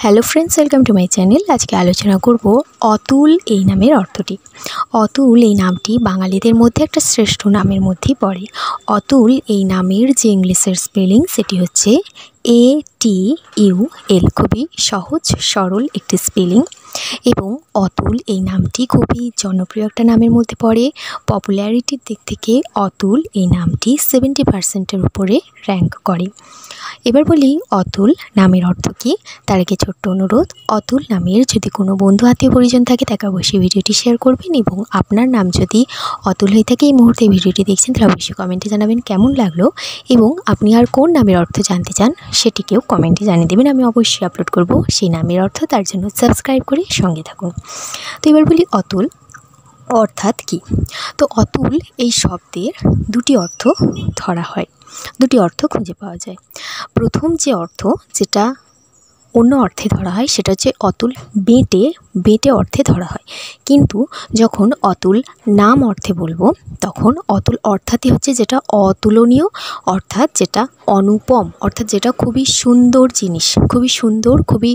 Hello friends, welcome to my channel. আজকে আলোচনা করব অতুল এই নামের অর্থটি। অতুল এই নামটি বাঙালিদের মধ্যে একটা শ্রেষ্ঠ নামের মধ্যেই পড়ে। অতুল এই নামের যে ইংলিশের স্পেলিং সেটি হচ্ছে ATUL। খুবই সহজ সরল একটি স্পেলিং এবং অতুল এই নামটি খুবই জনপ্রিয় একটা নামের মধ্যে পড়ে। পপুলারিটির দিক থেকে অতুল এই নামটি 70%-এর উপরে র্যাঙ্ক করে। এবার বলি অতুল নামের অর্থ কী। তার আগে ছোট্ট অনুরোধ, অতুল নামের যদি কোনো বন্ধু আত্মীয় পরিজন থাকে তাকে অবশ্যই ভিডিওটি শেয়ার করবেন এবং আপনার নাম যদি অতুল হয়ে থাকে এই মুহূর্তে ভিডিওটি দেখছেন তাহলে অবশ্যই কমেন্টে জানাবেন কেমন লাগলো এবং আপনি আর কোন নামের অর্থ জানতে চান সেটিকেও কমেন্টে জানিয়ে দেবেন। আমি অবশ্যই আপলোড করব সেই নামের অর্থ, তার জন্য সাবস্ক্রাইব করে সঙ্গে থাকুন। তো এবার বলি অতুল অর্থাৎ কী। তো অতুল এই শব্দের দুটি অর্থ ধরা হয়, দুটি অর্থ খুঁজে পাওয়া যায়। প্রথম যে অর্থ যেটা অন্য অর্থে ধরা হয় সেটা হচ্ছে অতুল বেঁটে অর্থে ধরা হয়, কিন্তু যখন অতুল নাম অর্থে বলবো তখন অতুল অর্থাৎই হচ্ছে যেটা অতুলনীয়, অর্থাৎ যেটা অনুপম, অর্থাৎ যেটা খুবই সুন্দর জিনিস, খুবই সুন্দর, খুবই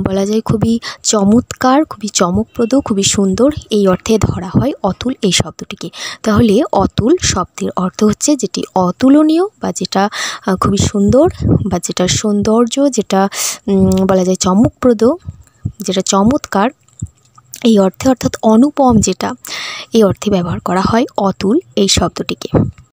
বলা যায় খুবই চমৎকার, খুবই চমকপ্রদ, খুবই সুন্দর, এই অর্থে ধরা হয় অতুল এই শব্দটিকে। তাহলে অতুল শব্দের অর্থ হচ্ছে যেটি অতুলনীয় বা যেটা খুবই সুন্দর বা যেটা সৌন্দর্য, যেটা বলা যায় চমকপ্রদ, যেটা চমৎকার, এই অর্থে অর্থাৎ অনুপম যেটা, এই অর্থে ব্যবহার করা হয় অতুল এই শব্দটিকে।